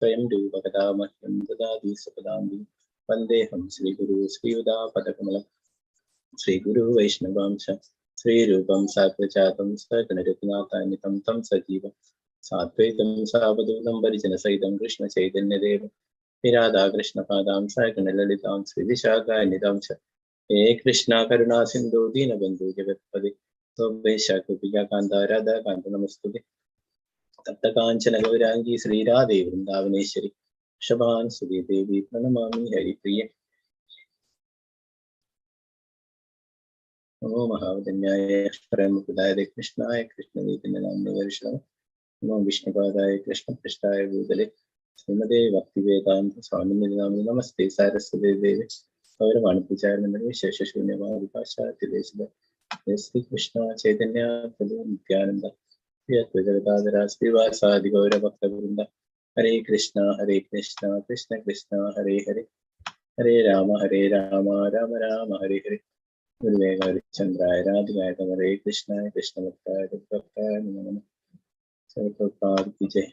स्वयं रूपकदामह्यं ददाति सपदाम्बि वन्देऽहं श्रीगुरु श्रीयुतापदकमलं श्रीगुरु वैष्णवांश श्रीरूपं साग्रजातं सकलरघुनाथान्वितं तं सजीवं साद्वैतं सावधूतं परिजनसहितं कृष्णचैतन्यदेव राधाकृष्णपादां सकलललितां श्रीविशाखान्वितां च हे कृष्णा करुणा सिन्धु दीनबन्धु जगत्पदे गोपिका राधा कान्त नमस्तुते तप्त कांचन गौरांगी श्रीराधे वृंदावनेश्वरी वृषभान सुधी देवी प्रणमामि हरिप्रिय नमो महावदन्याय परमपिताय कृष्णाय कृष्णचैतन्यनाम्ने वर्षाय नमो विष्णुपादाय कृष्णपृष्ठाय भूतले श्रीमते भक्तिवेदान्त स्वामिने नाम्ने नमस्ते सारस्वते देवे गौरवाणी प्रचारण विशेषशून्यवादी पाश्चात्यदेशः श्री कृष्ण चैतन्य प्रभु नित्यानंद श्रीवासादि गौरभक्तवृंद हरे कृष्ण कृष्ण कृष्ण हरे हरे हरे राम राम राम हरे हरे गुरुवे गौरीचंद्राय राधिकाय हरे कृष्णाय कृष्ण भक्ताय नमो नमः सर्वप्रभुपाद की जय।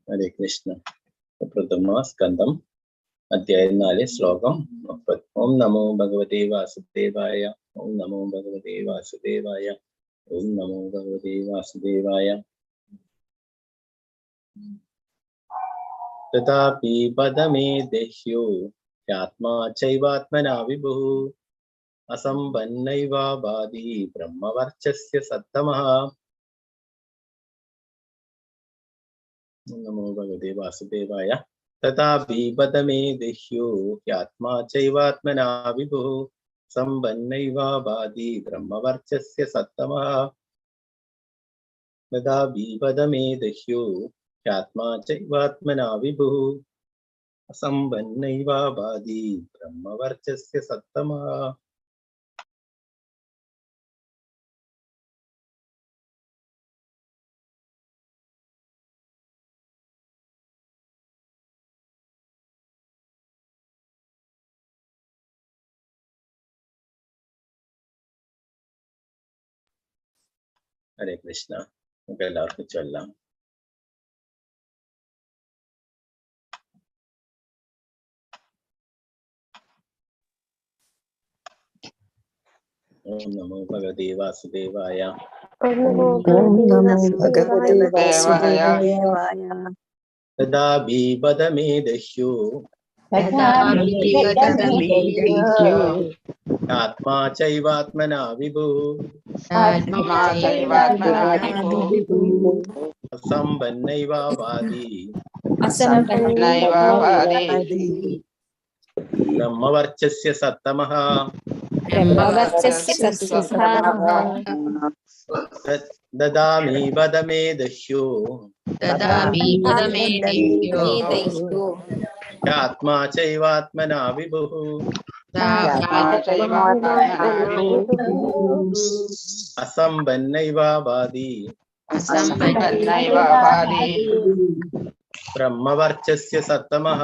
हरे कृष्ण। प्रथम स्कंदम अध्याय 4 श्लोकम 30। ओम नमो भगवते वासुदेवाय ओम नमो भगवते वासुदेवाय ओम नमो भगवते वासुदेवाय। तथापि पदमे देह्यो ह्यात्मा चैवात्मना विभुः असंबन्नैव बाधी ब्रह्मवर्चस्य सत्तमः। नमो भगवते वासुदेवाय। तथापि पदमे देह्यो ह्यात्मा चैवात्मना विभुः संबन्नैव बाधी ब्रह्मवर्चस्य सत्तमः। तथापि पदमे देह्यो ह्यात्मा चैवात्मना विभुः असंबन्नैव बाधी ब्रह्मवर्चस्य सत्तमः। हरे कृष्ण। എല്ലാവർക്കും ചൊല്ലാം. ओम नमो भगवते वासुदेवाय ओम नमो भगवते वासुदेवाय। तदापि पदमे देह्यो आत्मा चैवात्मना विभुः असंबन्नैव बाधी ब्रह्मवर्चस्य सत्तमः। ददामि पदमे देह्यो आत्मा चैवात्मना विभुः असंबन्नैव बाधी ब्रह्मवर्चस्य सत्तमः।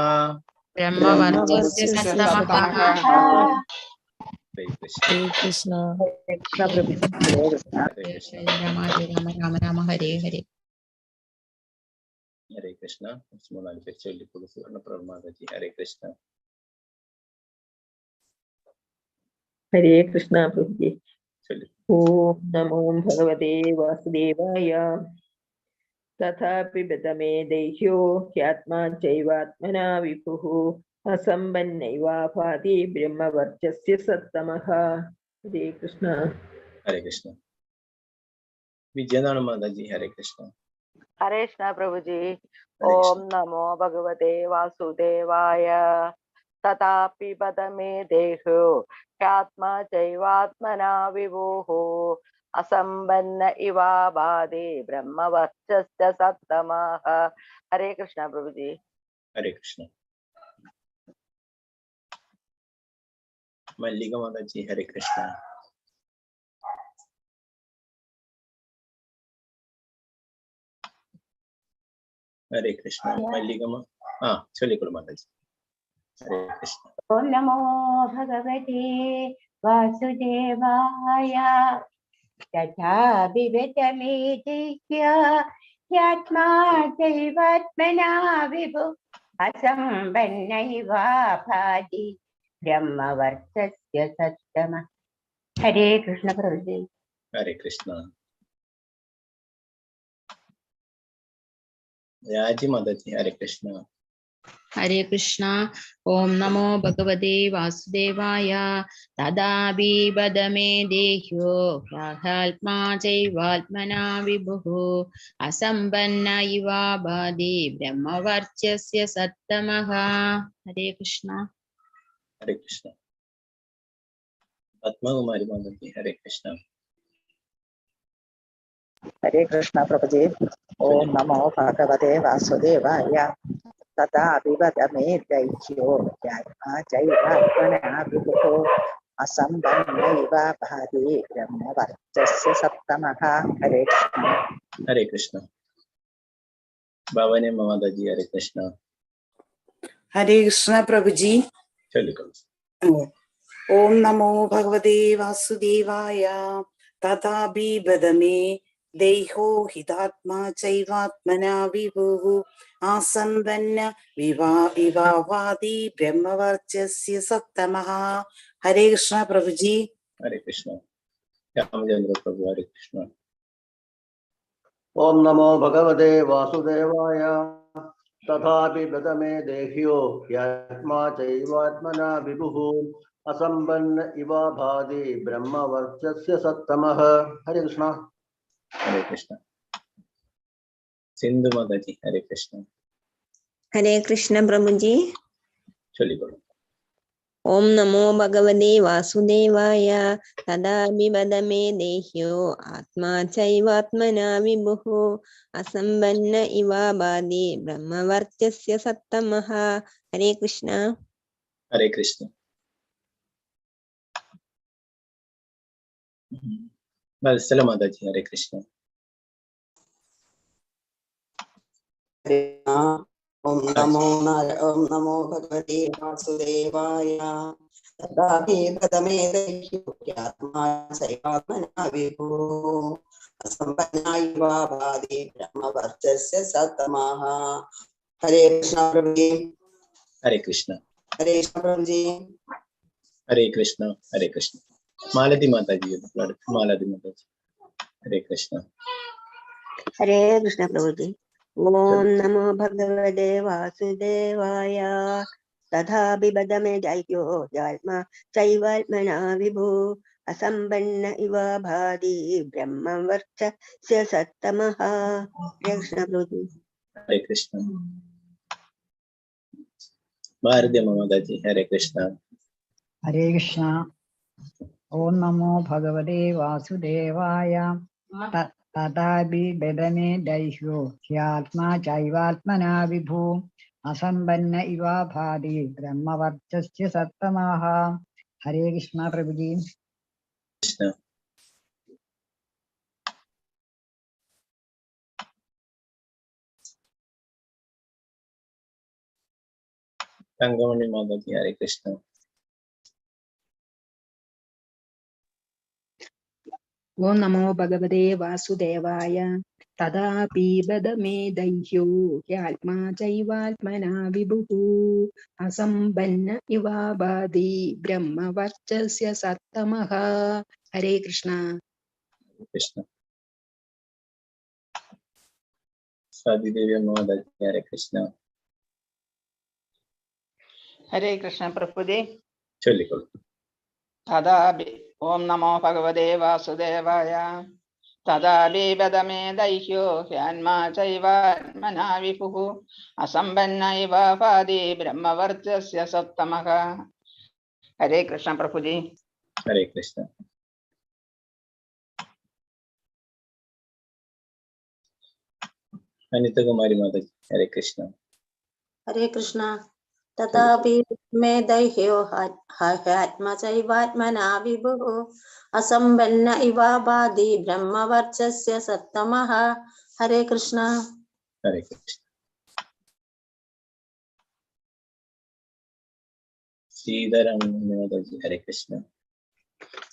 हरे कृष्ण। राम हरे हरे। हरे कृष्ण। हरे कृष्ण। हरे कृष्ण प्रभु जी। ओम नमो भगवते वासुदेवाय। तथापि बदमे देह्यो ह्यात्मा चैवात्मना विभुः असंबन्नैव भाति ब्रह्मवर्चस्य सत्तमः। हरे कृष्ण। हरे कृष्ण। विजयनारायण माता जी। हरे कृष्ण। हरे कृष्ण प्रभु जी। ओम नमो भगवते वासुदेवाय। तथापि पदमे देहो ह्यात्मा चैवात्मना विभुः असंबन्न इव बाधे ब्रह्मवर्चस्य सत्तमः। हरे कृष्ण प्रभु जी। हरे कृष्ण। मल्लिका माता जी। हरे कृष्ण। हरे कृष्ण। मल्लिका हाँ चलिए माता जी। Hare Krishna. Om Namo Bhagavate Vasudevaya. Tatha vivetame dikya yatma jaivatmana vibhu asambannaiva bhati brahma vartasya sattama. Hare Krishna Prabhuji. Hare Krishna. Raji Mataji, Hare Krishna. Hare Krishna. Om Namo Bhagavate Vasudevaya. Tadabi badame dehyo yahaltma jaivaltmana vibhu asambanna iva badi brahma varchasya sattamaha. Hare Krishna. Hare Krishna. Atma Kumari Mataji, Hare Krishna. Hare Krishna Prabhuji. Om Namo Bhagavate Vasudevaya. Tata Vivadame Daikyo Yatma Jaivatmana Vibhu Asambannaiva Bhadi Brahma Varchasya Sattamaha. Hare Krishna. Hare Krishna. Bhavani Mataji, Hare Krishna. Hare Krishna Prabhuji. Telugu. Om Namo Bhagavate Vasudevaya. Tatapi badame deho hitatma chaivatmana vibhu asambanna vivavadi brahmavarchasya sattamaha. Hare Krishna Prabhuji. Hare Krishna. Ramachandra Prabhu, Hare Krishna. Om Namo Bhagavate Vasudevaya. Tathapi Bhatame Dehyo Yatma Chaivatmana Vibhu Asambanna Iva Bhadi Brahma Varchasya Sattamaha. Hare Krishna. Hare Krishna. Sindhu Mataji, Hare Krishna. Hare Krishna Prabhuji. Telugu. Om Namo Bhagavate Vasudevaya. Tadabi badame dehyo atma chaivatmana vibhu asambanna iva badi brahma varchasya sattamaha. Hare Krishna. Hare Krishna. Valsala Mataji, Hare Krishna. Om Namo Bhagavate Vasudevaya. Tadapi badame dehyo yatma chaivatmana vibhu asambannaiva bhadi brahma varchasya sattamaha. Hare Krishna Prabhuji. Hare Krishna. Hare Krishna Prabhuji. Hare Krishna. Hare Krishna. Malati Mataji, Malati Mataji. Hare Krishna. Hare Krishna Prabhuji. Om Namo Bhagavate Vasudevaya. Tadhapi badame dehyo yatma chaivatmana vibhu asambanna iva bhadi brahma varchasya sattamaha. Hare Krishna Prabhuji. Hare Krishna. Bharati Mataji, Hare Krishna. Hare Krishna. Om Namo Bhagavate Vasudevaya. Tadapi bedame daihyo hyatma chaivatmana vibhu asambanna iva bhadi brahma varchasya sattamaha. Hare Krishna Prabhuji. Krishna. Tangamani Mataji, Hare Krishna. Om Namo Bhagavate Vasudevaya. Tadapi badame daihyo yatma chaivatmana vibhu asambanna iva badi brahma varchasya sattamaha. Hare Krishna. Krishna. Sadidevi Mataji, Hare Krishna. Hare Krishna Prabhuji. Telugu. Tadapi Om Namo Bhagavate Vasudevaya. Tadapi badame daihyo yatma chaivatmana vibhu asambannaiva bhadi brahma varchasya sattamaha. Hare Krishna Prabhuji. Hare Krishna. Anita Kumari Mataji, Hare Krishna. Hare Krishna. Tatapi me daihyo hatma chaivatmana vibhu asambanna iva bhadi brahma varchasya sattamaha. Hare Krishna. Hare Krishna. Sridharan Mataji. Hare Krishna.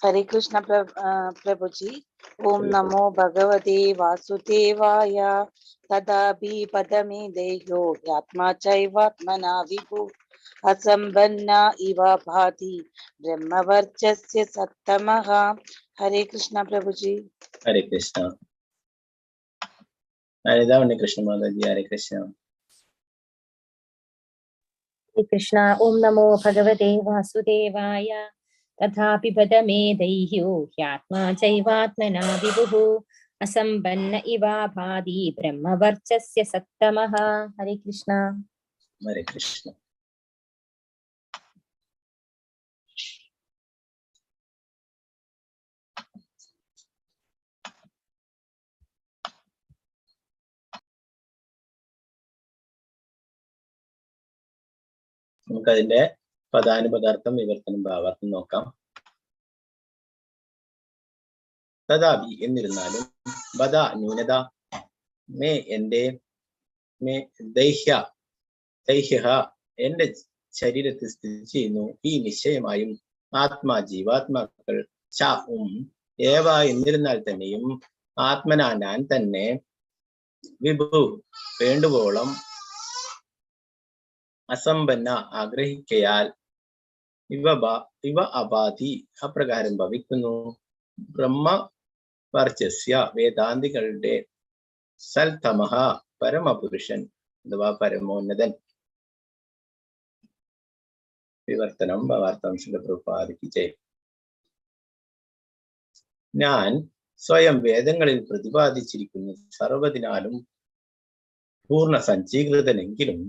Hare Krishna Prabhuji. Om Namo Bhagavate Vasudevaya. Tadapi padame deyo yatma chaivatmana vibhu asambanna iva bhati brahmavarchasya sattamaha. Hare Krishna Prabhuji. Hare Krishna. Hare Krishna Mataji. Hare Krishna. Hare Krishna. Om Namo Bhagavate Vasudevaya. Tadhapi padame deyo yatma chaivatmana vibhu asambanna iva bhati brahmavarchasya sattamaha. Hare Krishna. Hare Krishna. നമുക്ക് അതിന്റെ പദാനുപദാർത്ഥം വിവർത്തനം ഭാവാർത്ഥം നോക്കാം. തഥാപി എന്നിരുന്നാലും, ബദ ന്യൂനത, may എന്റെ, may ദൈഹ്യ ദൈഹ്യ എന്റെ ശരീരത്തിൽ സ്ഥിതി ചെയ്യുന്നു, ഈ നിശ്ചയമായും ആത്മാ ജീവാത്മാക്കൾ ച ഏവ എന്നിരുന്നാൽ തന്നെയും ആത്മനാ ഞാൻ തന്നെ വിഭു വേണ്ടുവോളം അസമ്പന്ന ആഗ്രഹിക്കയാൽ ഇവ അപാധി അപ്രകാരം ഭവിക്കുന്നു. ബ്രഹ്മവർച്ചസ്യ വേദാന്തികളുടെ സൽതമഹ പരമപുരുഷൻ അഥവാ പരമോന്നതൻ. വിവർത്തനം ഭാവാർത്ഥം പ്രഭുപാദിക്ക്. ഞാൻ സ്വയം വേദങ്ങളിൽ പ്രതിപാദിച്ചിരിക്കുന്ന സർവ്വതിനാലും പൂർണ്ണ സജ്ജീകൃതനെങ്കിലും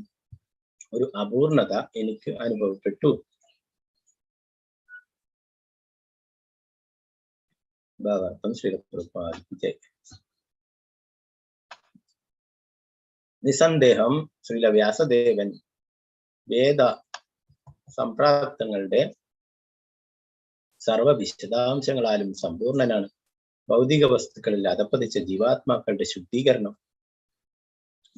ഒരു അപൂർണത എനിക്ക് അനുഭവപ്പെട്ടു. ഭാവാർത്ഥം ശ്രീലപ്രഭുപാദിക്ക്. നിസന്ദേഹം ശ്രീല വ്യാസദേവൻ വേദ സംപ്രാപ്തങ്ങളുടെ സർവ വിശദാംശങ്ങളാലും സമ്പൂർണനാണ്. ഭൗതിക വസ്തുക്കളിൽ അധപ്പതിച്ച ജീവാത്മാക്കളുടെ ശുദ്ധീകരണം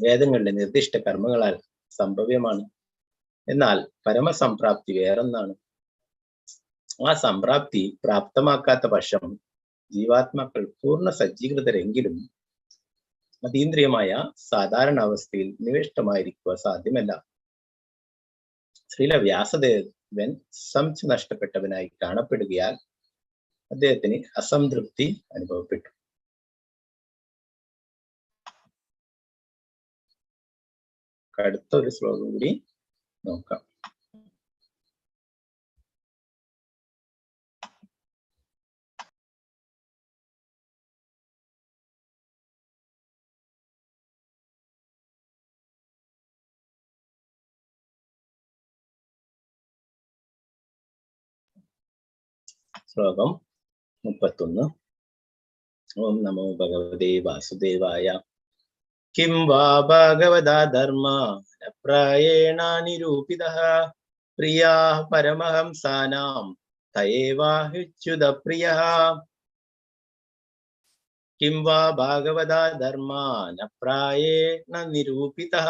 വേദങ്ങളുടെ നിർദ്ദിഷ്ട കർമ്മങ്ങളാൽ സംഭവ്യമാണ്. എന്നാൽ പരമസംപ്രാപ്തി വേറൊന്നാണ്. ആ സംപ്രാപ്തി പ്രാപ്തമാക്കാത്ത പക്ഷം ജീവാത്മാക്കൾ പൂർണ്ണ സജ്ജീകൃതരെങ്കിലും അതീന്ദ്രിയമായ സാധാരണ അവസ്ഥയിൽ നിവിഷ്ടമായിരിക്കുക സാധ്യമല്ല. ശ്രീല വ്യാസദേവൻ സംശ നഷ്ടപ്പെട്ടവനായി കാണപ്പെടുകയാൽ അദ്ദേഹത്തിന് അസംതൃപ്തി അനുഭവപ്പെട്ടു. അടുത്ത ഒരു ശ്ലോകം കൂടി നോക്കാം. ശ്ലോകം 31. ഓം നമോ ഭഗവതേ വാസുദേവായ. കിം വാ ഭാഗവതാ ധർമ്മ പ്രായേണ നിരൂപിതഃ പ്രിയാഃ പരമഹംസാനാം തയേവാഹ്യുച്യുത പ്രിയഃ. കിം വാ ഭാഗവതാ ധർമ്മ പ്രായേണ നിരൂപിതഃ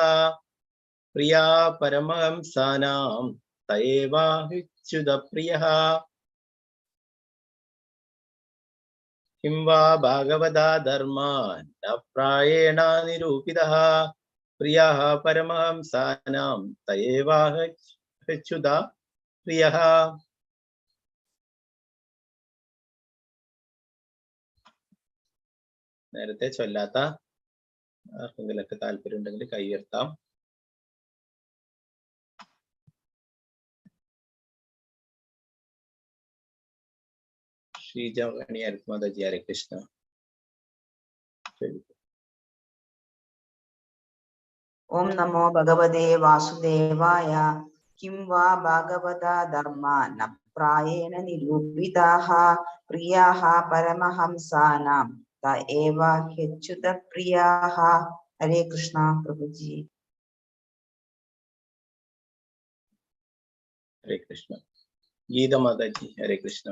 പ്രിയാഃ പരമഹംസാനാം തയേവാഹ്യുച്യുത പ്രിയഃ. കിം വാ ഭാഗവതാ ധർമ്മ പ്രായേണ നിരൂപിതഃ പ്രിയഃ പരമഹംസാനാം തയേവാഹ്യുച്യുത പ്രിയഃ. നേരത്തെ ചൊല്ലാത്ത ആർക്കെങ്കിലൊക്കെ താല്പര്യം ഉണ്ടെങ്കിൽ കൈ ഉയർത്താം. ശ്രീജമണി അരുത്മാതാജി. ഹരേ കൃഷ്ണ. ഓം നമോ ഭഗവതേ വാസുദേവായ. കിം വാ ഭാഗവതാ ധർമ്മ ന പ്രായേണ നിരൂപിതാഃ പ്രിയാഃ പരമഹംസാനാം ത ഏവ ഹ്യച്യുത പ്രിയാഃ. ഹരേ കൃഷ്ണ പ്രഭുജി. ഹരേ കൃഷ്ണ. ഗീത മാതാജി. ഹരേ കൃഷ്ണ.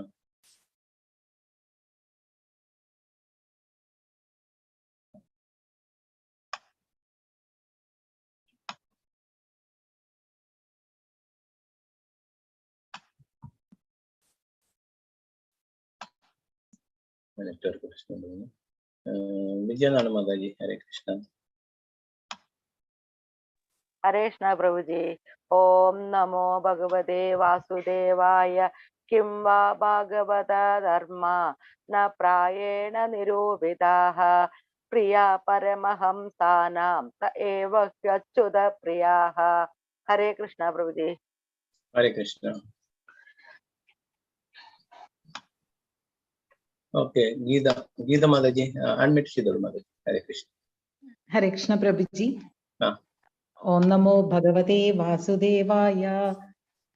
നെറ്റ്വർക്ക് പ്രശ്നം. വിജയനാണ് മാതാജി. ഹരേ കൃഷ്ണ. ഹരേ കൃഷ്ണ പ്രഭുജി. ഓം നമോ ഭഗവതേ വാസുദേവായ. കിം വാ ഭാഗവത ധർമ്മ ന പ്രായേണ നിരൂപിതാഃ പ്രിയ പരമഹംസാനാം ത ഏവ ഹ്യച്യുത പ്രിയാഃ. ഹരേ കൃഷ്ണ പ്രഭുജി. ഹരേ കൃഷ്ണ. ഓക്കെ, ഗീത മാതാജി അൺമ്യൂട്ട് ചെയ്തോളൂ മാതാജി. ഹരേ കൃഷ്ണ. ഹരേ കൃഷ്ണ പ്രഭുജി. ആ, ഓം നമോ ഭഗവതേ വാസുദേവായ.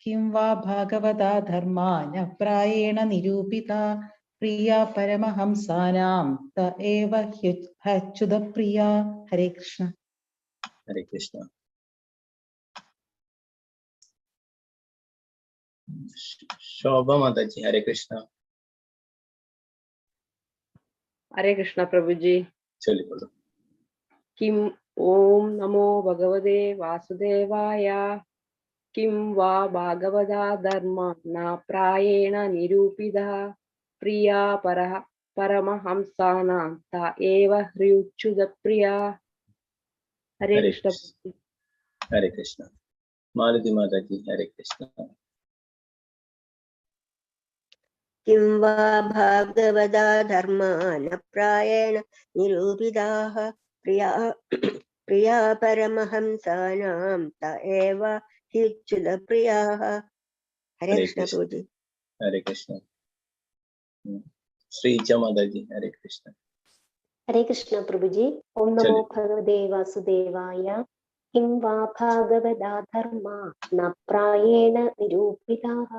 കിം വാ ഭാഗവതാ ധർമാ ന പ്രായേണ നിരൂപിതാ പ്രിയ പരമഹംസാനാം ത ഏവ ഹ്യച്യുത പ്രിയ. ഹരേ കൃഷ്ണ. ഹരേ കൃഷ്ണ. ശോഭ മാതാജി. ഹരേ കൃഷ്ണ. ഹരേ കൃഷ്ണ പ്രഭുജി. ചൊല്ലിക്കൊള്ളൂ. കിം ഓം നമോ ഭഗവതേ വാസുദേവായ. കിം വാ ഭാഗവതാ ധർമ്മ ന പ്രായേണ നിരൂപിതാ പ്രിയാ പരമഹംസാനാം ത ഏവ ഹ്യുച്യുത പ്രിയ. ഹരേ ഹരേ കൃഷ്ണ. കൃഷ്ണ. ഹരേ കൃഷ്ണ. മാലതി മാതാജി. ഹരേ കൃഷ്ണ. किं वा भागवता धर्मा न प्रायेण निरूपिताः प्रिया परमहंसानां त एव ह्युच्युतप्रियाः. हरे ഹരേ कृष्ण കൃഷ്ണ. प्रभुजी. ഹരേ കൃഷ്ണ. ശ്രീജ മാതാജി. ഹരേ കൃഷ്ണ. हरे कृष्ण प्रभुजी. ओम नमो ചൊല്ലു. भगवते वासुदेवाय. किं वा भागवता धर्मा न प्रायेण निरूपिताः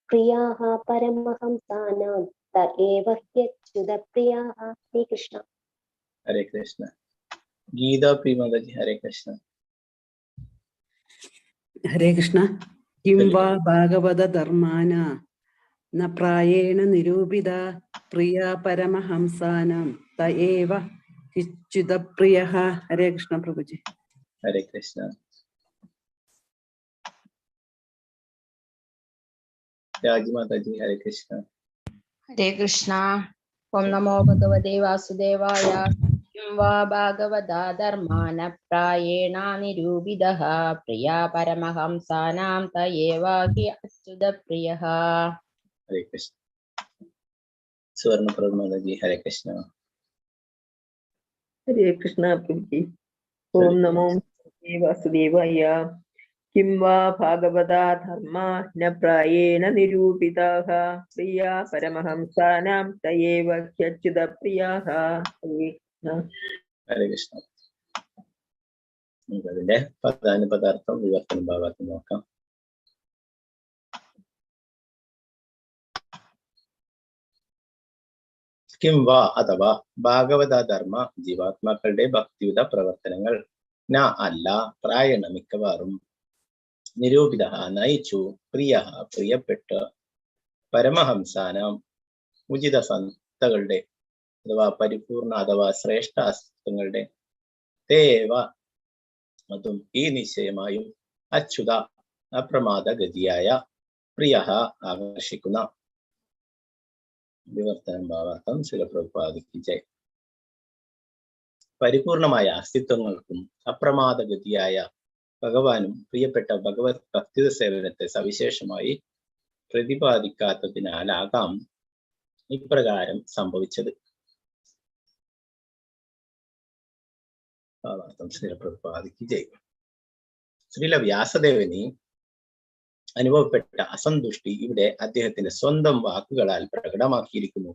प्रियाः परमहंसानां त एव ह्यच्युतप्रियाः. हरे कृष्ण. ഹരേ കൃഷ്ണ. ഗീത പി മാതാജി. ഹരേ കൃഷ്ണ. ഹരേ കൃഷ്ണ. കിം വാ ചൊല്ലിക്കൊള്ളൂ. ഭാഗവത ധർമാന ന പ്രായേണ നിരൂപിത പ്രിയ പരമഹംസാനാം ത ഏവ ഹിച്യുത പ്രിയ. ഹരേ കൃഷ്ണ പ്രഭുജി. ഹരേ കൃഷ്ണ. രാജി മാതാജി. ഹരേ കൃഷ്ണ. ഹരേ കൃഷ്ണ. ഓം നമോ ഭഗവതേ വാസുദേവായ. കിം വാ ഭാഗവതാ ധർമാന പ്രായേണ നിരൂപിതഃ പ്രിയ പരമഹംസാനാം ത ഏവ ഹി അച്യുത പ്രിയഃ. ഹരേ കൃഷ്ണ. സുവർണപ്രഭ മാതാജി. ഹരേ കൃഷ്ണ. ഹരേ കൃഷ്ണ പ്രഭുജി. ഓം നമോ വാസുദേവായ. കിം വാ ഭാഗവതാ ധർമാ ന പ്രായേണ നിരൂപിതാഃ പ്രിയ പരമഹംസാനാം ത ഏവ ഹ്യച്യുത പ്രിയാഃ. ഹരേ കൃഷ്ണ. ഹരേ കൃഷ്ണ. നമുക്ക് അതിന്റെ പദാനുപദാർത്ഥം വിവർത്തന ഭാഗത്ത് നോക്കാം. കിം വാ അഥവാ ഭാഗവത ധർമ്മ ജീവാത്മാക്കളുടെ ഭക്തിയുത പ്രവർത്തനങ്ങൾ ന അല്ല പ്രായണ മിക്കവാറും നിരൂപിത നയിച്ചു പ്രിയ പ്രിയപ്പെട്ട പരമഹംസാനാം ഉചിത സത്തകളുടെ അഥവാ പരിപൂർണ അഥവാ ശ്രേഷ്ഠ അസ്തിത്വങ്ങളുടെ തേവ അതും ഈ നിശ്ചയമായും അച്യുത അപ്രമാദ ഗതിയായ പ്രിയ ആകർഷിക്കുന്ന. വിവർത്തനം ഭാവാർത്ഥം ശ്രീല പ്രഭുപാദിക്ക് ജയ്. പരിപൂർണമായ അസ്തിത്വങ്ങൾക്കും അപ്രമാദഗതിയായ ഭഗവാനും പ്രിയപ്പെട്ട ഭഗവത് ഭക്തി സേവനത്തെ സവിശേഷമായി പ്രതിപാദിക്കാത്തതിനാലാകാം ഇപ്രകാരം സംഭവിച്ചത്. ഭാവാർത്ഥം ശ്രീല പ്രഭുപാദിക്ക് ജയ്. ശ്രീല വ്യാസദേവന് അനുഭവപ്പെട്ട അസന്തുഷ്ടി ഇവിടെ അദ്ദേഹത്തിന്റെ സ്വന്തം വാക്കുകളാൽ പ്രകടമാക്കിയിരിക്കുന്നു.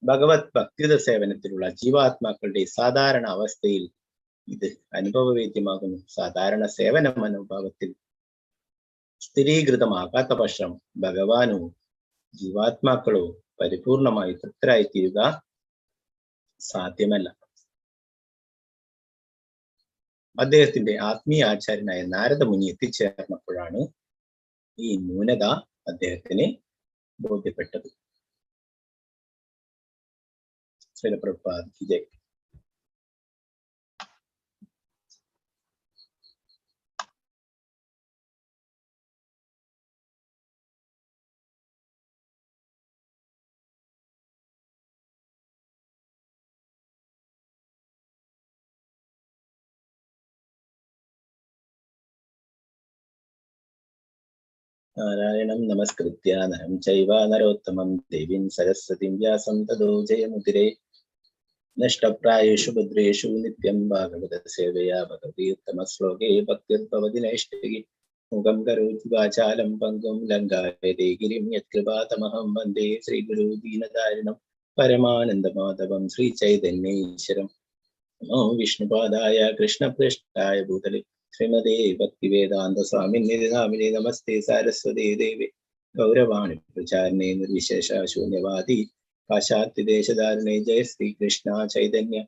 ഭഗവത് ഭക്തിയുത സേവനത്തിലുള്ള ജീവാത്മാക്കളുടെ സാധാരണ അവസ്ഥയിൽ ഇത് അനുഭവവേദ്യമാകുന്നു. സാധാരണ സേവന മനോഭാവത്തിൽ സ്ഥിരീകൃതമാകാത്ത പക്ഷം ഭഗവാനോ ജീവാത്മാക്കളോ പരിപൂർണമായി തൃപ്തരായിത്തീരുക സാധ്യമല്ല. അദ്ദേഹത്തിന്റെ ആത്മീയ ആചാര്യനായ നാരദ മുനി എത്തിച്ചേർന്നപ്പോഴാണ് ഈ ന്യൂനത അദ്ദേഹത്തിന് ബോധ്യപ്പെട്ടത്. ശ്രീല പ്രഭുപാദ് ജയ്. നാരായണം നമസ്കൃത്യ നരം ചൈവ നരോത്തമം ദേവീം സരസ്വതീം വ്യാസം തതോ ജയമുദിരേ. നഷ്ടപ്രായേഷു ഭദ്രേഷു നിത്യം ഭാഗവത സേവയാ ഭഗവതി ഉത്തമ ശ്ലോകേ ഭക്തിർഭവതി നൈഷ്ഠികി. മുഖം കരോതി വാചാലം പങ്കും ലങ്കായതേ ഗിരിം യത്കൃപാതമഹം വന്ദേ ശ്രീഗുരു ദീനതാരിണം പരമാനന്ദമാധവം ശ്രീചൈതന്യേശ്വരം. നമോ വിഷ്ണുപാദായ കൃഷ്ണപൃഷ്ഠായ ഭൂതലേ ശ്രീമതേ ഭക്തിവേദാന്ത സ്വാമിന്യേ നാമിനേ. നമസ്തേ സാരസ്വതേ ദേവേ ഗൗരവാണി പ്രചാരണേ നിർവിശേഷ ശൂന്യവാദി പാശ്ചാത്യദേശധാരണേ. ജയ ശ്രീകൃഷ്ണ ചൈതന്യ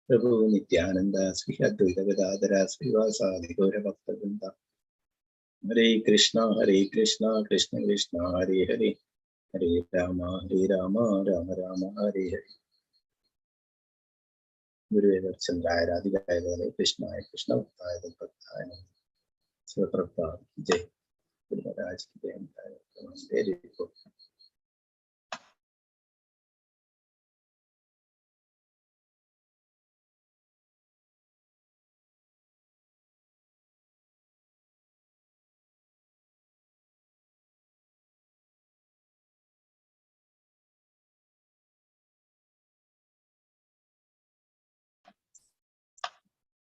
പ്രഭു നിത്യാനന്ദ ശ്രീ അദ്വൈത ഗദാധര ശ്രീവാസാദി ഗൗരഭക്തവൃന്ദ. ഹരേ കൃഷ്ണ കൃഷ്ണ കൃഷ്ണ ഹരേ ഹരേ, ഹരേ രാമ രാമ രാമ ഹരേ ഹരേ. ഗുരുവേദചന്ദ്രായ രാധികായ കൃഷ്ണായ കൃഷ്ണഭക്തായ ഭക്തായ ശിവപ്രഭുപാദ ജയ്. ഗുരുമഹാരാജ് की जय.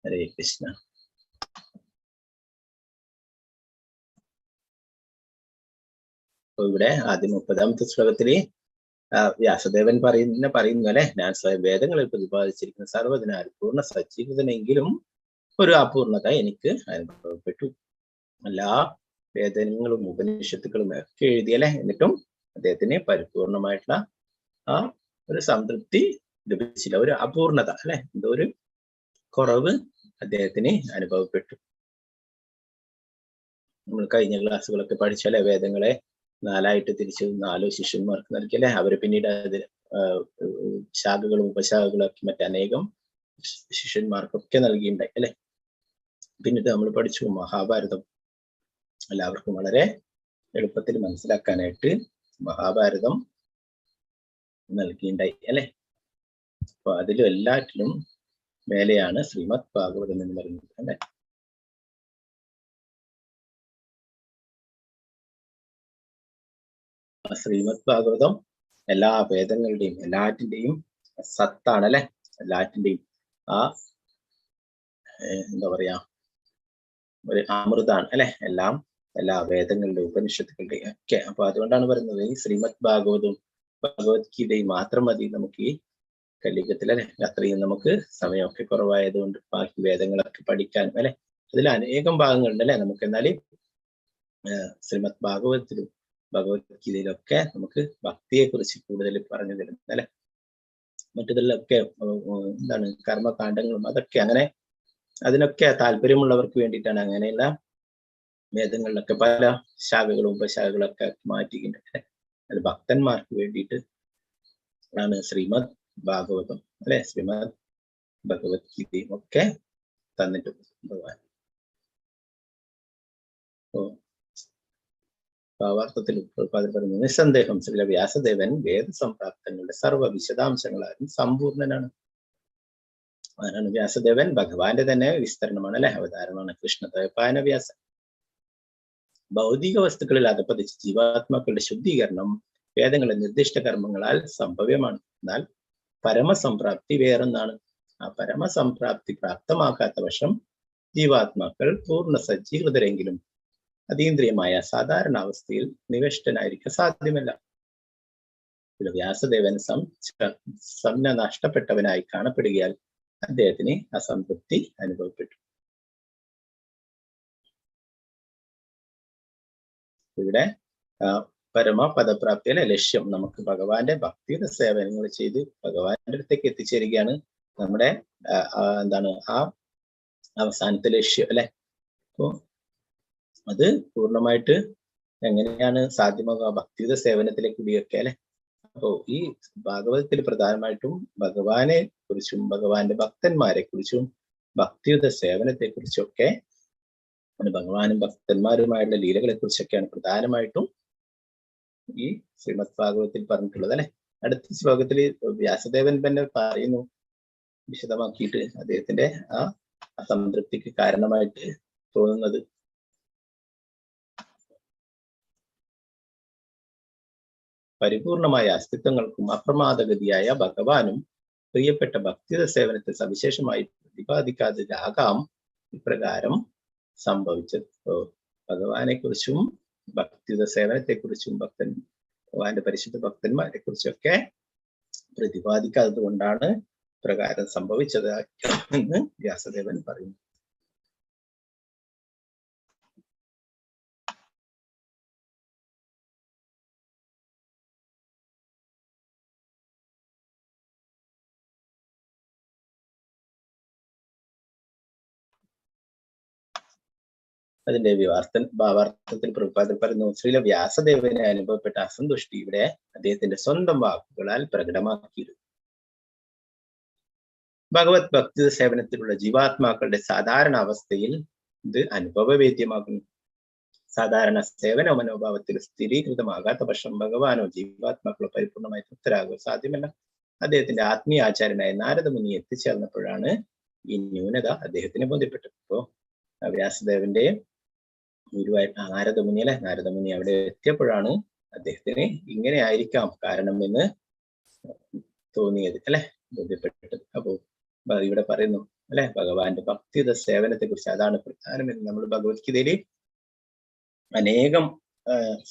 ഹരേ കൃഷ്ണ. അപ്പൊ ഇവിടെ ആദ്യം 30ാമത്തെ ശ്ലോകത്തില് വ്യാസദേവൻ പറയുന്നു അല്ലെ, ഞാൻ സ്വയം വേദങ്ങളിൽ പ്രതിപാദിച്ചിരിക്കുന്ന സർവ്വതിനാൽ പൂർണ്ണ സജ്ജീകൃതനെങ്കിലും ഒരു അപൂർണത എനിക്ക് അനുഭവപ്പെട്ടു. എല്ലാ വേദങ്ങളും ഉപനിഷത്തുക്കളും ഒക്കെ എഴുതിയല്ലേ, എന്നിട്ടും അദ്ദേഹത്തിന് പരിപൂർണമായിട്ടുള്ള ആ ഒരു സംതൃപ്തി ലഭിച്ചില്ല. ഒരു അപൂർണത അല്ലെ, എന്തോ ഒരു കുറവ് അദ്ദേഹത്തിന് അനുഭവപ്പെട്ടു. നമ്മൾ കഴിഞ്ഞ ക്ലാസ്സുകളൊക്കെ പഠിച്ചല്ലേ, വേദങ്ങളെ 4ആയിട്ട് തിരിച്ച് 4 ശിഷ്യന്മാർക്ക് നൽകിയല്ലേ. അവര് പിന്നീട് അതിന് ശാഖകളും ഉപശാഖകളും ഒക്കെ മറ്റനേകം ശിഷ്യന്മാർക്കൊക്കെ നൽകിയിട്ടുണ്ടായി അല്ലെ. പിന്നീട് നമ്മൾ പഠിച്ചു മഹാഭാരതം. എല്ലാവർക്കും വളരെ എളുപ്പത്തിൽ മനസ്സിലാക്കാനായിട്ട് മഹാഭാരതം നൽകിയിട്ടുണ്ടായി അല്ലെ. അപ്പൊ അതിലും എല്ലാറ്റിലും മേലെയാണ് ശ്രീമദ് ഭാഗവതം എന്ന് പറയുന്നത് അല്ലെ. ശ്രീമദ് ഭാഗവതം എല്ലാ വേദങ്ങളുടെയും എല്ലാറ്റിന്റെയും സത്താണ് അല്ലെ. എല്ലാറ്റിന്റെയും ആ എന്താ പറയാ, ഒരു അമൃതാണ് അല്ലെ. എല്ലാ വേദങ്ങളുടെയും ഉപനിഷത്തുക്കളുടെയും ഒക്കെ. അപ്പൊ അതുകൊണ്ടാണ് പറയുന്നത് ഈ ശ്രീമദ് ഭാഗവതവും ഭഗവത്ഗീതയും മാത്രം മതി നമുക്ക് ഈ കലിയുഗത്തിൽ അല്ലെ. അത്രയും നമുക്ക് സമയമൊക്കെ കുറവായതുകൊണ്ട് ബാക്കി വേദങ്ങളൊക്കെ പഠിക്കാനും അല്ലെ. അതിൽ അനേകം ഭാഗങ്ങളുണ്ട് അല്ലെ നമുക്ക്. എന്നാലും ശ്രീമദ് ഭാഗവതത്തിലും ഭഗവത്ഗീതയിലൊക്കെ നമുക്ക് ഭക്തിയെ കുറിച്ച് കൂടുതൽ പറഞ്ഞു തരുന്നത് അല്ലെ. മറ്റതിലൊക്കെ എന്താണ് കർമ്മകാണ്ഡങ്ങളും അതൊക്കെ അങ്ങനെ അതിനൊക്കെ താല്പര്യമുള്ളവർക്ക് വേണ്ടിയിട്ടാണ് അങ്ങനെയുള്ള വേദങ്ങളിലൊക്കെ പല ശാഖകളും ഉപശാഖകളൊക്കെ മാറ്റിയിട്ടുണ്ട്. അത് ഭക്തന്മാർക്ക് വേണ്ടിയിട്ട് ആണ് ശ്രീമദ് ഭാഗവതം അല്ലെ, ശ്രീമദ് ഭഗവത്ഗീതയും ഒക്കെ തന്നിട്ടുണ്ട് ഭഗവാൻ. ഭാവാർത്ഥത്തിൽ പറഞ്ഞു, നിസ്സന്ദേഹം ശ്രീ വ്യാസദേവൻ വേദസംപ്രാപ്തങ്ങളുടെ സർവ്വ വിശദാംശങ്ങളാലും സമ്പൂർണനാണ്. ആരാണ് വ്യാസദേവൻ? ഭഗവാന്റെ തന്നെ വിസ്തരണമാണ് അല്ലെ, അവതാരമാണ് കൃഷ്ണദ്വൈപായന വ്യാസൻ. ഭൗതിക വസ്തുക്കളിൽ അധപ്പതിച്ച് ജീവാത്മാക്കളുടെ ശുദ്ധീകരണം വേദങ്ങളുടെ നിർദ്ദിഷ്ട കർമ്മങ്ങളാൽ സംഭവ്യമാണ്. എന്നാൽ പരമസംപ്രാപ്തി വേറൊന്നാണ്. ആ പരമസംപ്രാപ്തി പ്രാപ്തമാക്കാത്ത വശം ജീവാത്മാക്കൾ പൂർണ്ണ സജ്ജീകൃതരെങ്കിലും അതീന്ദ്രിയമായ സാധാരണ അവസ്ഥയിൽ നിവിഷ്ടനായിരിക്കാൻ സാധ്യമല്ല. വ്യാസദേവൻ സംജ്ഞ നഷ്ടപ്പെട്ടവനായി കാണപ്പെടുകയാൽ അദ്ദേഹത്തിന് അസംതൃപ്തി അനുഭവപ്പെട്ടു. ഇവിടെ പരമപദപ്രാപ്തിയിലെ ലക്ഷ്യം നമുക്ക് ഭഗവാന്റെ ഭക്തിയുടെ സേവനങ്ങൾ ചെയ്ത് ഭഗവാന്റെ അടുത്തേക്ക് എത്തിച്ചേരുകയാണ് നമ്മുടെ എന്താണ് ആ അവസാനത്തെ ലക്ഷ്യം അല്ലെ. അപ്പോ അത് പൂർണ്ണമായിട്ട് എങ്ങനെയാണ് സാധ്യമാകുക? ഭക്തിയുടെ സേവനത്തിലേക്ക് കൂടിയൊക്കെ അല്ലെ. അപ്പോ ഈ ഭാഗവതത്തിൽ പ്രധാനമായിട്ടും ഭഗവാനെ കുറിച്ചും ഭഗവാന്റെ ഭക്തന്മാരെ കുറിച്ചും ഭക്തിയുടെ സേവനത്തെ കുറിച്ചൊക്കെ ഭഗവാനും ഭക്തന്മാരുമായുള്ള ലീലകളെ കുറിച്ചൊക്കെയാണ് പ്രധാനമായിട്ടും ഈ ശ്രീമദ് ഭാഗവതത്തിൽ പറഞ്ഞിട്ടുള്ളത് അല്ലെ. അടുത്ത ശ്ലോകത്തിൽ വ്യാസദേവൻ തന്നെ പറയുന്നു വിശദമാക്കിയിട്ട് അദ്ദേഹത്തിന്റെ ആ അസംതൃപ്തിക്ക് കാരണമായിട്ട് തോന്നുന്നത്. പരിപൂർണമായ അസ്തിത്വങ്ങൾക്കും അപ്രമാദഗതിയായ ഭഗവാനും പ്രിയപ്പെട്ട ഭക്തിയുടെ സേവനത്തെ സവിശേഷമായി പ്രതിപാദിക്കാതിരാകാം ഇപ്രകാരം സംഭവിച്ചത്. ഭഗവാനെ കുറിച്ചും ഭക്തിയുടെ സേവനത്തെ കുറിച്ചും ഭഗവാന്റെ പരിശുദ്ധ ഭക്തന്മാരെ കുറിച്ചൊക്കെ പ്രതിപാദിക്കാത്തത് കൊണ്ടാണ് പ്രകാരം സംഭവിച്ചത് എന്ന് വ്യാസദേവൻ പറയുന്നു. അതിന്റെ ഭാവാർത്ഥത്തിൽ പ്രഭുപാദർ പറയുന്നു, ശ്രീല വ്യാസദേവനെ അനുഭവപ്പെട്ട അസന്തുഷ്ടി ഇവിടെ അദ്ദേഹത്തിന്റെ സ്വന്തം വാക്കുകളാൽ പ്രകടമാക്കിയിരുന്നു. ഭഗവത് ഭക്തി സേവനത്തിലുള്ള ജീവാത്മാക്കളുടെ സാധാരണ അവസ്ഥയിൽ ഇത് അനുഭവവേദ്യമാകുന്നു. സാധാരണ സേവന മനോഭാവത്തിൽ സ്ഥിരീകൃതമാകാത്ത പക്ഷം ഭഗവാനോ ജീവാത്മാക്കളോ പരിപൂർണമായി തൃപ്തരാകുക സാധ്യമല്ല. അദ്ദേഹത്തിന്റെ ആത്മീയ ആചാര്യനായ നാരദമുനി എത്തിച്ചേർന്നപ്പോഴാണ് ഈ ന്യൂനത അദ്ദേഹത്തിന് ബോധ്യപ്പെട്ടത്. ഇപ്പോ വ്യാസദേവന്റെ ഗുരുവായിട്ട് നാരദമുനി അവിടെ എത്തിയപ്പോഴാണ് അദ്ദേഹത്തിന് ഇങ്ങനെ ആയിരിക്കാം കാരണം എന്ന് തോന്നിയത്, അല്ലെ, ബോധ്യപ്പെട്ടത്. അപ്പോ ഇവിടെ പറയുന്നു, അല്ലെ, ഭഗവാന്റെ ഭക്തിയുടെ സേവനത്തെ കുറിച്ച്. അതാണ് പ്രധാനമെന്ന് നമ്മൾ ഭഗവത്ഗീതയിൽ അനേകം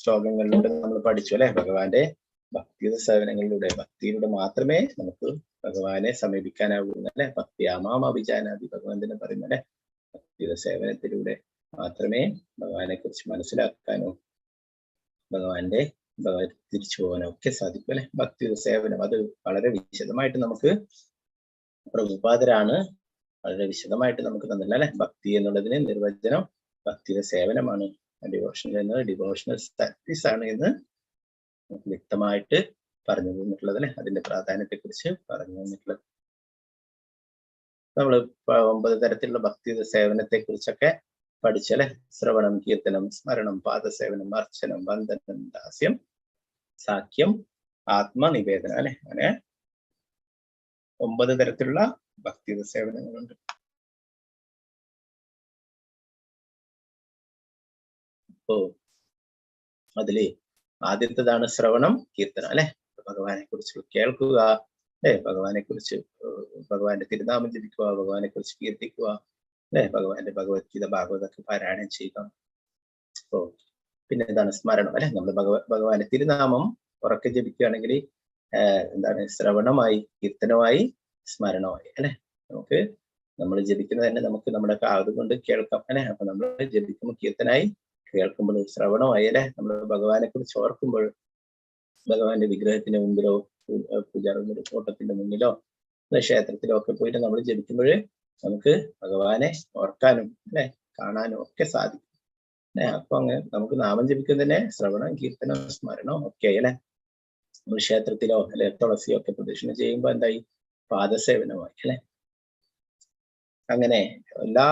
ശ്ലോകങ്ങളിലൂടെ നമ്മൾ പഠിച്ചു, അല്ലെ. ഭഗവാന്റെ ഭക്തിയുടെ സേവനങ്ങളിലൂടെ, ഭക്തിയിലൂടെ മാത്രമേ നമുക്ക് ഭഗവാനെ സമീപിക്കാനാവൂ, അല്ലെ. ഭക്തിയാമാം അഭിജാനാദി ഭഗവാൻ തന്നെ പറയുന്നു, അല്ലെ. ഭക്തിയുടെ സേവനത്തിലൂടെ മാത്രമേ ഭഗവാനെ കുറിച്ച് മനസ്സിലാക്കാനോ ഭഗവാന്റെ തിരിച്ചു പോകാനോ ഒക്കെ സാധിക്കും, അല്ലെ. ഭക്തിയുടെ സേവനം അത് വളരെ വിശദമായിട്ട് നമുക്ക് പ്രഭുപാദരാണ് വളരെ വിശദമായിട്ട് നമുക്ക് തന്നില്ല, അല്ലെ. ഭക്തി എന്നുള്ളതിന് നിർവചനം ഭക്തിയുടെ സേവനമാണ്. ഡിവോഷണൽ എന്നത് ഡിവോഷണൽ സർവീസ് ആണ് എന്ന് വ്യക്തമായിട്ട് പറഞ്ഞു തന്നിട്ടുള്ളത്, അല്ലെ. അതിന്റെ പ്രാധാന്യത്തെ കുറിച്ച് പറഞ്ഞു തന്നിട്ടുള്ളത്. നമ്മൾ 9 തരത്തിലുള്ള ഭക്തിയുടെ സേവനത്തെ കുറിച്ചൊക്കെ പഠിച്ചല്ലേ. ശ്രവണം, കീർത്തനം, സ്മരണം, പാദസേവനം, അർച്ചനം, വന്ദനം, ദാസ്യം, സാഖ്യം, ആത്മനിവേദനം, അല്ലെ. അങ്ങനെ 9 തരത്തിലുള്ള ഭക്തിയുടെ സേവനങ്ങളുണ്ട്. അപ്പോ അതില് ആദ്യത്തേതാണ് ശ്രവണം, കീർത്തനം, അല്ലെ. ഭഗവാനെ കുറിച്ച് കേൾക്കുക, അല്ലെ. ഭഗവാനെ കുറിച്ച് ഭഗവാന്റെ തിരുനാമം ജപിക്കുക, ഭഗവാനെ കുറിച്ച് കീർത്തിക്കുക, അല്ലെ. ഭഗവാന്റെ ഭഗവത്ഗീത ഭാഗവതൊക്കെ പാരായണം ചെയ്യുക. അപ്പോ പിന്നെ എന്താണ് സ്മരണം, അല്ലെ. നമ്മൾ ഭഗവാന്റെ തിരുനാമം ഉറക്കെ ജപിക്കുകയാണെങ്കിൽ എന്താണ് ശ്രവണമായി, കീർത്തനമായി, സ്മരണമായി, അല്ലെ. നമുക്ക് നമ്മൾ ജപിക്കുന്നത് തന്നെ നമുക്ക് നമ്മുടെ കാത് കൊണ്ട് കേൾക്കാം, അല്ലെ. അപ്പൊ നമ്മൾ ജപിക്കുമ്പോൾ കീർത്തനായി, കേൾക്കുമ്പോൾ ശ്രവണമായി, അല്ലെ. നമ്മൾ ഭഗവാനെ കുറിച്ച് ഓർക്കുമ്പോൾ ഭഗവാന്റെ വിഗ്രഹത്തിന്റെ മുമ്പിലോ പൂജാറിന്റെ തോട്ടത്തിന്റെ മുന്നിലോ ക്ഷേത്രത്തിലോ ഒക്കെ പോയിട്ട് നമ്മൾ ജപിക്കുമ്പോൾ നമുക്ക് ഭഗവാനെ ഓർക്കാനും, അല്ലെ, കാണാനും ഒക്കെ സാധിക്കും, അല്ലെ. അപ്പൊ അങ്ങനെ നമുക്ക് നാമം ജപിക്കുന്നത് തന്നെ ശ്രവണം, കീർത്തനം, സ്മരണം ഒക്കെ, അല്ലെ. നമ്മൾ ക്ഷേത്രത്തിലോ അല്ലെ തുളസിയോ ഒക്കെ പ്രദക്ഷിണം ചെയ്യുമ്പോൾ എന്തായി, പാദസേവനമായി, അല്ലെ. അങ്ങനെ എല്ലാ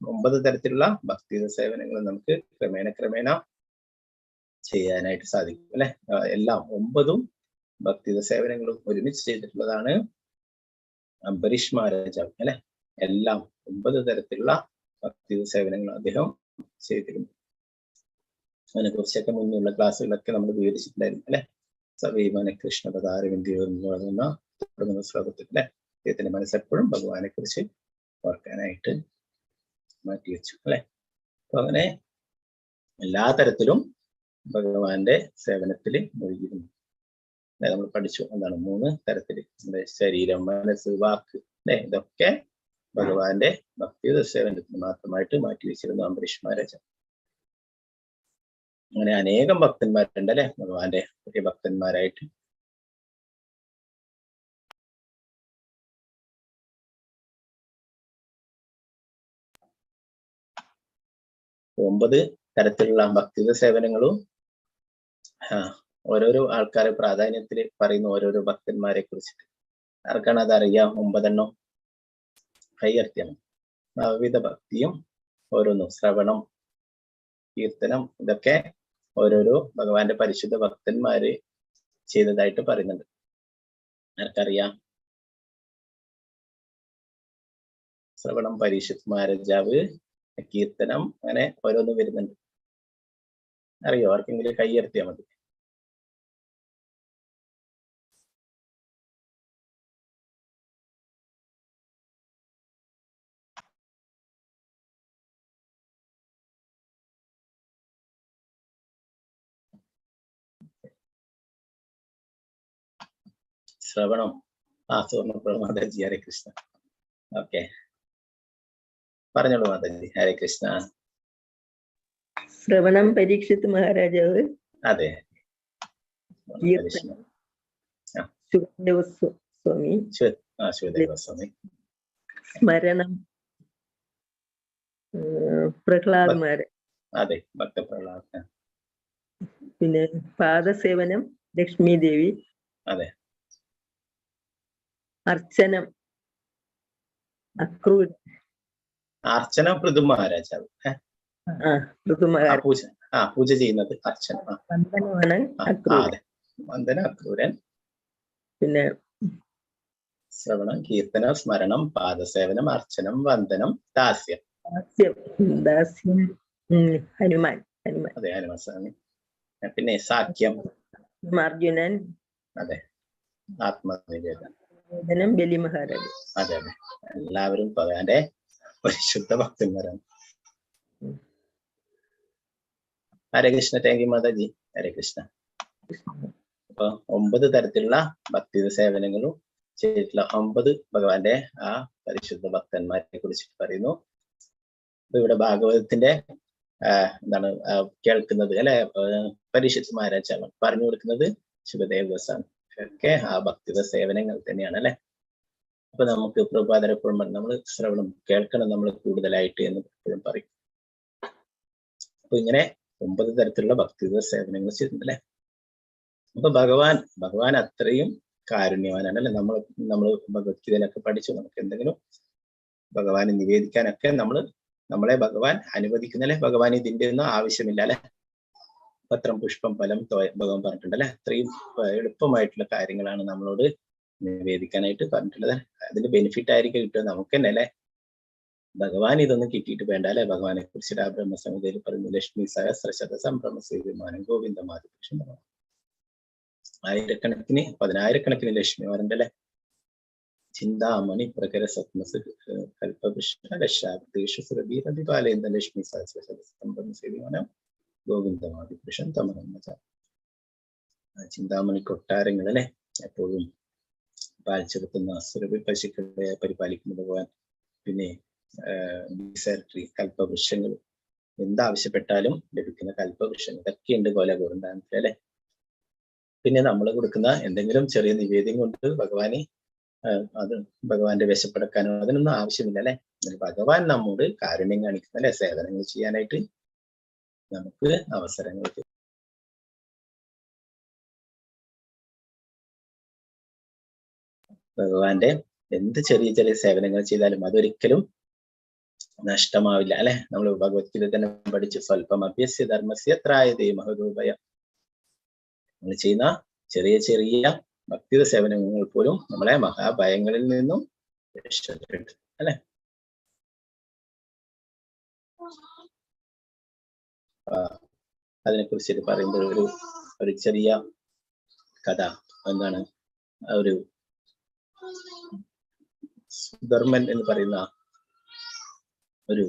9 തരത്തിലുള്ള ഭക്തിയുടെ സേവനങ്ങളും നമുക്ക് ക്രമേണ ചെയ്യാനായിട്ട് സാധിക്കും, അല്ലെ. എല്ലാം 9 ഭക്തിയുടെ സേവനങ്ങളും ഒരുമിച്ച് ചെയ്തിട്ടുള്ളതാണ് അംബരീഷ് മഹാരാജാവ്, അല്ലെ. എല്ലാം 9 തരത്തിലുള്ള ഭക്തിയുടെ സേവനങ്ങൾ അദ്ദേഹം ചെയ്തിരുന്നു. അതിനെ കുറിച്ചൊക്കെ മുന്നുള്ള ക്ലാസ്സുകളൊക്കെ നമ്മൾ വിവരിച്ചിട്ടുണ്ടായിരുന്നു, അല്ലെ. സവീമന കൃഷ്ണ പദാരവിന്ദ തുടങ്ങുന്ന ശ്ലോകത്തിൽ, അല്ലെ, അദ്ദേഹത്തിന്റെ മനസ്സെപ്പോഴും ഭഗവാനെ കുറിച്ച് ഓർക്കാനായിട്ട് മാറ്റിവെച്ചു, അല്ലെ. അപ്പൊ അങ്ങനെ എല്ലാ തരത്തിലും ഭഗവാന്റെ സേവനത്തിൽ മുഴുകിയിരുന്നു. നമ്മൾ പഠിച്ചു എന്താണ് 3 തരത്തില്, നമ്മുടെ ശരീരം, മനസ്സ്, വാക്ക്, അല്ലെ. ഇതൊക്കെ ഭഗവാന്റെ ഭക്തിയുടെ സേവനത്തിന് മാത്രമായിട്ട് മാറ്റിവെച്ചിരുന്നു അംബരീഷ് മഹാരാജാവ്. അങ്ങനെ അനേകം ഭക്തന്മാരുണ്ട്, അല്ലെ, ഭഗവാന്റെ പ്രിയ ഭക്തന്മാരായിട്ട്. ഒമ്പത് തരത്തിലുള്ള ഭക്തിയുടെ സേവനങ്ങളും ഓരോരോ ആൾക്കാരെ പ്രാധാന്യത്തിൽ പറയുന്ന ഓരോരോ ഭക്തന്മാരെ കുറിച്ചിട്ട്. ആർക്കാണ് അതറിയാം? 9 കൈയർത്തിയാണ്. നവവിധ ഭക്തിയും ഓരോന്നും ശ്രവണം, കീർത്തനം, ഇതൊക്കെ ഓരോരോ ഭഗവാന്റെ പരിശുദ്ധ ഭക്തന്മാര് ചെയ്തതായിട്ട് പറയുന്നുണ്ട്. ആർക്കറിയാം? ശ്രവണം പരീക്ഷിത് മഹാരാജാവ്, കീർത്തനം, അങ്ങനെ ഓരോന്നും വരുന്നുണ്ട്. അറിയോ? ആർക്കെങ്കിലും കൈയർത്തിയാൽ മതി. ശ്രവണം. സുവർണപ്രഭ മാതാജി, ഹരേ കൃഷ്ണ. ഓക്കെ, പറഞ്ഞോളൂ മാതാജി. ഹരേ കൃഷ്ണ. ശ്രവണം പരീക്ഷിത് മഹാരാജാവ്. അതെ, സ്വാമി. ശിവദേവസ്വാമി. സ്മരണം പ്രഹ്ലാദ് മാരൻ. അതെ, ഭക്തപ്രഹ്ലാദ്. പിന്നെ പാദസേവനം ലക്ഷ്മി ദേവി. അതെ. അർച്ചനം അക്രൂരൻ. അർച്ചന പൃഥു മഹാരാജാവ്. പൂജ ചെയ്യുന്നത് അർച്ചന. വന്ദനമാണ് അക്രൂരൻ. വന്ദന അക്രൂരൻ. പിന്നെ ശ്രവണം, കീർത്തനം, സ്മരണം, പാദസേവനം, അർച്ചനം, വന്ദനം, ദാസ്യം. ദാസ്യം ഹനുമാൻ. അതെ, ഹനുമാൻ സ്വാമി. പിന്നെ സാഖ്യം അർജുനൻ. അതെ, ആത്മനിവേദനം ബലി മഹാരാജ്. അതെ അതെ, എല്ലാവരും ഭഗവാന്റെ പരിശുദ്ധ ഭക്തന്മാരാണ്. ഹരേ കൃഷ്ണ. Thank you Mataji. ഹരേ കൃഷ്ണ. അപ്പൊ 9 തരത്തിലുള്ള ഭക്തി സേവനങ്ങളും ചെയ്തിട്ടുള്ള 9 ഭഗവാന്റെ ആ പരിശുദ്ധ ഭക്തന്മാരെ കുറിച്ചിട്ട് പറയുന്നു. അപ്പൊ ഇവിടെ ഭാഗവതത്തിന്റെ എന്താണ് കേൾക്കുന്നത് അല്ലെ, പരിശുദ്ധ മഹാരാജാണ് പറഞ്ഞു കൊടുക്കുന്നത് ശിവദേവസാണ്. ഒക്കെ ആ ഭക്തിത സേവനങ്ങൾ തന്നെയാണ് അല്ലെ. അപ്പൊ നമുക്ക് പ്രഭാതര എപ്പോഴും നമ്മൾ ശ്രവണം കേൾക്കണം നമ്മൾ കൂടുതലായിട്ട് എന്ന് എപ്പോഴും പറയും. അപ്പൊ ഇങ്ങനെ 9 തരത്തിലുള്ള ഭക്തിത സേവനങ്ങൾ ചെയ്തിട്ടുണ്ടല്ലേ. അപ്പൊ ഭഗവാൻ അത്രയും കാരുണ്യവാനാണ് അല്ലെ. നമ്മൾ ഭഗവത്ഗീതയിലൊക്കെ പഠിച്ചു, നമുക്ക് എന്തെങ്കിലും ഭഗവാനെ നിവേദിക്കാനൊക്കെ നമ്മളെ ഭഗവാൻ അനുവദിക്കുന്നല്ലേ. ഭഗവാൻ ഇതിന്റെ ഒന്നും ആവശ്യമില്ല അല്ലെ. പത്രം, പുഷ്പം, ഫലം ഭഗവാൻ പറഞ്ഞിട്ടുണ്ടല്ലേ. അത്രയും എളുപ്പമായിട്ടുള്ള കാര്യങ്ങളാണ് നമ്മളോട് നിവേദിക്കാനായിട്ട് പറഞ്ഞിട്ടുള്ളത്. അതിന്റെ ബെനിഫിറ്റ് ആയിരിക്കും കിട്ടുക നമുക്ക് തന്നെ അല്ലെ. ഭഗവാൻ ഇതൊന്നും കിട്ടിയിട്ട് വേണ്ട അല്ലെ. ഭഗവാനെ കുറിച്ചിട്ട് ആ ബ്രഹ്മസംഹിതയിൽ പറയുന്നു, ലക്ഷ്മി സഹസ്രശത സംഭ്രമസേവ്യമാനം ഗോവിന്ദമാദിപുരുഷൻ. ആയിരക്കണക്കിന് 10,000കണക്കിന് ലക്ഷ്മിമാരുണ്ട് അല്ലെ. ചിന്താമണി പ്രകര സത്മസ് കൽപവിഷാദേശു സുരഭീരതിപാലയന്ത ലക്ഷ്മി സഹസ്രശത സംഭ്രമസേവ്യമാനം ഗോവിന്ദമാദിപുരുഷൻ തമനമ്മ. ചിന്താമണി കൊട്ടാരങ്ങൾ അല്ലെ, എപ്പോഴും പാലിച്ചെടുക്കുന്ന സുരഭി പശുക്കളെ പരിപാലിക്കുന്ന ഭഗവാൻ. പിന്നെ ട്രീ, കൽപ്പവൃക്ഷങ്ങൾ, എന്താവശ്യപ്പെട്ടാലും ലഭിക്കുന്ന കൽപ്പവൃക്ഷങ്ങൾ ഇതൊക്കെയുണ്ട് ഗോലഗോവിന്ദാനത്തിൽ അല്ലെ. പിന്നെ നമ്മൾ കൊടുക്കുന്ന എന്തെങ്കിലും ചെറിയ നിവേദ്യം കൊണ്ട് അത് ഭഗവാന്റെ വിശപ്പടക്കാനോ അതിനൊന്നും ആവശ്യമില്ല അല്ലെ. ഭഗവാൻ നമ്മോട് കാരുണ്യം കാണിക്കുന്ന അല്ലെ, സേവനങ്ങൾ ചെയ്യാനായിട്ട് നമുക്ക് അവസരങ്ങൾ. ഭഗവാന്റെ എന്ത് ചെറിയ ചെറിയ സേവനങ്ങൾ ചെയ്താലും അതൊരിക്കലും നഷ്ടമാവില്ല അല്ലെ. നമ്മൾ ഭഗവത്ഗീത തന്നെ പഠിച്ചു, സ്വല്പം അഭ്യസ്യ ധർമ്മസ്യ ത്രായതേ മഹദോഭയം. നമ്മൾ ചെയ്യുന്ന ചെറിയ ചെറിയ ഭക്തിത സേവനങ്ങൾ പോലും നമ്മളെ മഹാഭയങ്ങളിൽ നിന്നും രക്ഷപ്പെടും അല്ലെ. അതിനെ കുറിച്ചിട്ട് പറയുമ്പോൾ ഒരു ചെറിയ കഥ എന്താണ്, ഒരു സുധർമ്മൻ എന്ന് പറയുന്ന ഒരു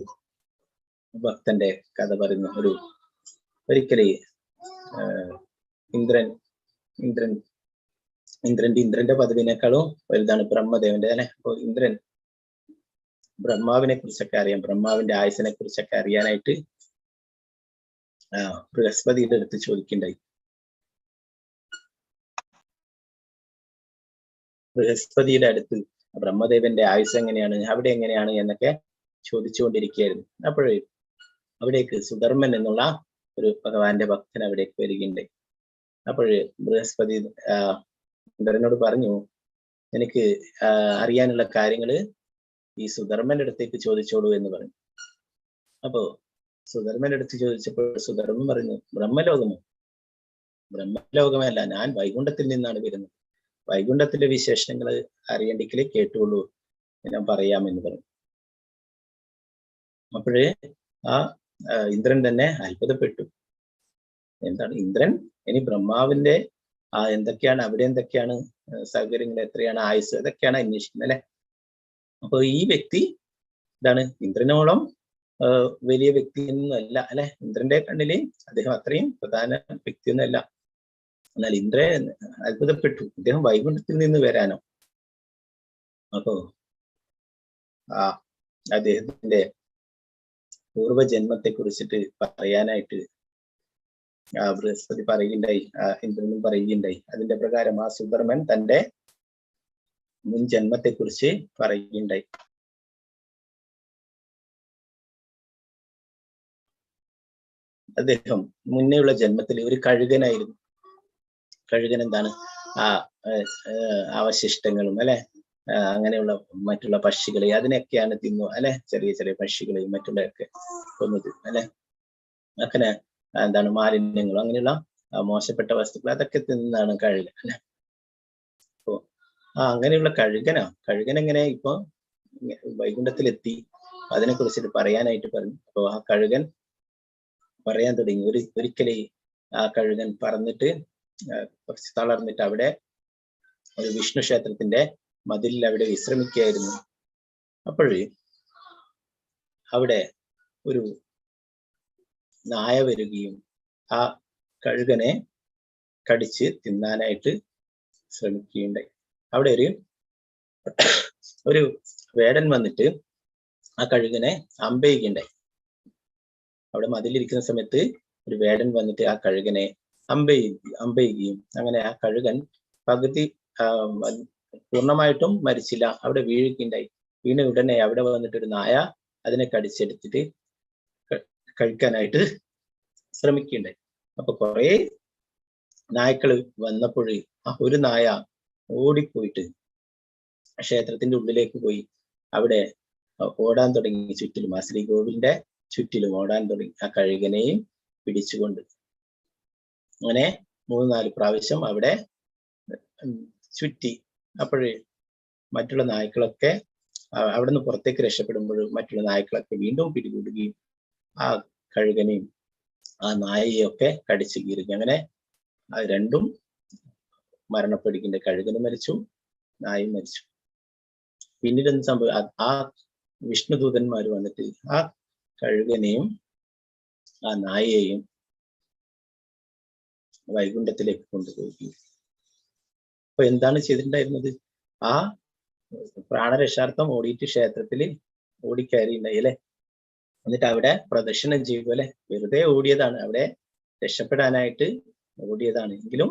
ഭക്തന്റെ കഥ പറയുന്ന ഒരിക്കലേ ഇന്ദ്രന്റെ പദവിനേക്കാളും വലുതാണ് ബ്രഹ്മദേവന്റെ അല്ലെ. അപ്പൊ ഇന്ദ്രൻ ബ്രഹ്മാവിനെ കുറിച്ചൊക്കെ അറിയാം, ബ്രഹ്മാവിന്റെ ആയുസിനെ കുറിച്ചൊക്കെ അറിയാനായിട്ട് ബൃഹസ്പതിയുടെ അടുത്ത് ചോദിക്കണ്ടായി. ബൃഹസ്പതിയുടെ അടുത്ത് ബ്രഹ്മദേവന്റെ ആയുസ് എങ്ങനെയാണ്, അവിടെ എങ്ങനെയാണ് എന്നൊക്കെ ചോദിച്ചുകൊണ്ടിരിക്കുകയായിരുന്നു. അവിടേക്ക് സുധർമ്മൻ എന്നുള്ള ഒരു ഭഗവാന്റെ ഭക്തൻ അവിടേക്ക് വരികയുണ്ടായി. ബൃഹസ്പതി ഇന്ദ്രനോട് പറഞ്ഞു, എനിക്ക് അറിയാനുള്ള കാര്യങ്ങള് ഈ സുധർമ്മന്റെ അടുത്തേക്ക് ചോദിച്ചോളൂ എന്ന് പറഞ്ഞു. അപ്പോ സുധർമ്മന്റെ അടുത്ത് ചോദിച്ചപ്പോൾ സുധർമ്മൻ പറഞ്ഞു, ബ്രഹ്മലോകമല്ല, ഞാൻ വൈകുണ്ഠത്തിൽ നിന്നാണ് വരുന്നത്. വൈകുണ്ഠത്തിന്റെ വിശേഷങ്ങൾ അറിയണ്ടെങ്കിൽ കേട്ടോളൂ, ഞാൻ പറയാമെന്ന് പറഞ്ഞു. ആ ഇന്ദ്രൻ തന്നെ അത്ഭുതപ്പെട്ടു. എന്താണ് ഇന്ദ്രൻ ഇനി ബ്രഹ്മാവിന്റെ എന്തൊക്കെയാണ് അവിടെ എന്തൊക്കെയാണ് സൗകര്യങ്ങൾ, എത്രയാണ് ആയുസ്, അതൊക്കെയാണ് അന്വേഷിക്കുന്നത് അല്ലെ. അപ്പൊ ഈ വ്യക്തി എന്താണ് ഇന്ദ്രനോളം വലിയ വ്യക്തിയൊന്നും അല്ല അല്ലെ. ഇന്ദ്രന്റെ കണ്ണില് അദ്ദേഹം അത്രയും പ്രധാന വ്യക്തിയൊന്നും അല്ല. എന്നാൽ ഇന്ദ്രൻ അത്ഭുതപ്പെട്ടു, ഇദ്ദേഹം വൈകുണ്ഠത്തിൽ നിന്ന് വരാനോ? അപ്പോ അദ്ദേഹത്തിന്റെ പൂർവ്വജന്മത്തെ കുറിച്ചിട്ട് പറയാനായിട്ട് ബൃഹസ്പതി പറയുകയുണ്ടായി, ഇന്ദ്രനും പറയുകയുണ്ടായി. അതിന്റെ പ്രകാരം ആ സുബ്രഹ്മൻ തന്റെ മുൻ ജന്മത്തെ കുറിച്ച് പറയുകയുണ്ടായി. അദ്ദേഹം മുന്നേയുള്ള ജന്മത്തിൽ ഒരു കഴുകനായിരുന്നു. കഴുകൻ എന്താണ്? അവശിഷ്ടങ്ങളും അല്ലെ, അങ്ങനെയുള്ള മറ്റുള്ള പക്ഷികളെ അതിനൊക്കെയാണ് തിന്നു അല്ലെ, ചെറിയ ചെറിയ പക്ഷികളെയും മറ്റുള്ളതൊക്കെ കൊന്നത് അല്ലെ. അങ്ങനെ എന്താണ് മാലിന്യങ്ങളും അങ്ങനെയുള്ള മോശപ്പെട്ട വസ്തുക്കൾ അതൊക്കെ തിന്നാണ് കഴുകൻ അല്ലെ. അപ്പോ അങ്ങനെയുള്ള കഴുകൻ എങ്ങനെ ഇപ്പൊ വൈകുണ്ഠത്തിലെത്തി അതിനെ കുറിച്ചിട്ട് പറയാനായിട്ട് പറഞ്ഞു. അപ്പൊ ആ കഴുകൻ പറയാൻ തുടങ്ങി. ഒരിക്കലേ ആ കഴുകൻ പറന്നിട്ട് കുറച്ച് തളർന്നിട്ട് അവിടെ ഒരു വിഷ്ണു ക്ഷേത്രത്തിന്റെ മതിലിൽ അവിടെ വിശ്രമിക്കുകയായിരുന്നു. അപ്പോഴ് അവിടെ ഒരു നായ വരികയും ആ കഴുകനെ കടിച്ച് തിന്നാനായിട്ട് ശ്രമിക്കുകയുണ്ടായി. അവിടെ ഒരു വേടൻ വന്നിട്ട് ആ കഴുകനെ അമ്പയുകയുണ്ടായി. അവിടെ മതിലിരിക്കുന്ന സമയത്ത് ഒരു വേടൻ വന്നിട്ട് ആ കഴുകനെ അമ്പയുകയും അങ്ങനെ ആ കഴുകൻ പകുതി പൂർണ്ണമായിട്ടും മരിച്ചില്ല, അവിടെ വീഴുകയുണ്ടായി. വീണ ഉടനെ അവിടെ വന്നിട്ട് ഒരു നായ അതിനെ കടിച്ചെടുത്തിട്ട് കഴിക്കാനായിട്ട് ശ്രമിക്കുകയുണ്ടായി. അപ്പൊ കുറെ നായ്ക്കൾ വന്നപ്പോൾ ആ ഒരു നായ ഓടിപ്പോയിട്ട് ക്ഷേത്രത്തിന്റെ ഉള്ളിലേക്ക് പോയി അവിടെ ഓടാൻ തുടങ്ങി. ചുറ്റിലും ആ ശ്രീകോവിലിന്റെ ചുറ്റിലും ഓടാൻ തുടങ്ങി, ആ കഴുകനെയും പിടിച്ചുകൊണ്ട്. അങ്ങനെ 3-4 പ്രാവശ്യം അവിടെ ചുറ്റി. അപ്പോഴേ മറ്റുള്ള നായ്ക്കളൊക്കെ അവിടെ നിന്ന് പുറത്തേക്ക് രക്ഷപ്പെടുമ്പോൾ മറ്റുള്ള നായ്ക്കളൊക്കെ വീണ്ടും പിടികൂടുകയും ആ കഴുകനെയും ആ നായയെയും ഒക്കെ കടിച്ചു കീറുകയും അങ്ങനെ അത് രണ്ടും മരണപ്പെടുകയുണ്ട്. കഴുകനും മരിച്ചു, നായും മരിച്ചു. പിന്നീട് എന്ത് സംഭവം? ആ വിഷ്ണുദൂതന്മാർ വന്നിട്ട് ആ കഴുകനെയും ആ നായയെയും വൈകുണ്ഠത്തിലേക്ക് കൊണ്ടുപോയി. അപ്പൊ എന്താണ് ചെയ്തിട്ടുണ്ടായിരുന്നത്? ആ പ്രാണരക്ഷാർത്ഥം ഓടിയിട്ട് ക്ഷേത്രത്തിൽ ഓടിക്കയറിയിട്ടുണ്ടായി അല്ലെ. എന്നിട്ട് അവിടെ പ്രദക്ഷിണം ചെയ്തു അല്ലെ. വെറുതെ ഓടിയതാണ്, അവിടെ രക്ഷപ്പെടാനായിട്ട് ഓടിയതാണ്. എങ്കിലും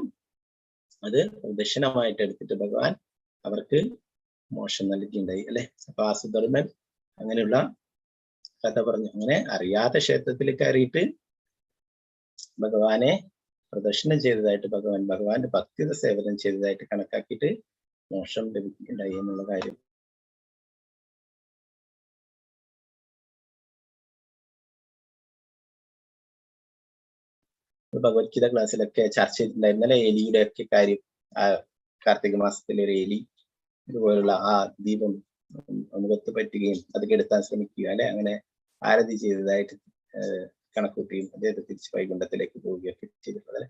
അത് പ്രദക്ഷിണമായിട്ട് എടുത്തിട്ട് ഭഗവാൻ അവർക്ക് മോക്ഷം നൽകിയിട്ടുണ്ടായി അല്ലെ. അപ്പൊ ആ സുബ്രഹ്മൻ അങ്ങനെയുള്ള കഥ പറഞ്ഞു. അങ്ങനെ അറിയാത്ത ക്ഷേത്രത്തിൽ കയറിയിട്ട് ഭഗവാനെ പ്രദക്ഷിണം ചെയ്തതായിട്ട് ഭഗവാന്റെ ഭക്തിയുടെ സേവനം ചെയ്തതായിട്ട് കണക്കാക്കിയിട്ട് മോക്ഷം ലഭിക്കുകയുണ്ടായി എന്നുള്ള കാര്യം ഭഗവത്ഗീത ക്ലാസ്സിലൊക്കെ ചർച്ച ചെയ്തിട്ടുണ്ടായിരുന്നല്ലേ. എലിയുടെ ഒക്കെ കാര്യം, ആ കാർത്തിക മാസത്തിലെ ഒരു എലി ഇതുപോലുള്ള ആ ദീപം മുഖത്ത് പറ്റുകയും അത് കെടുത്താൻ ശ്രമിക്കുക അല്ലെ, അങ്ങനെ ആരതി ചെയ്തതായിട്ട് കണക്കൂട്ടുകയും അദ്ദേഹത്തെ തിരിച്ച് വൈകുണ്ഠത്തിലേക്ക് പോവുകയൊക്കെ ചെയ്തിട്ടുള്ളത് അല്ലെ.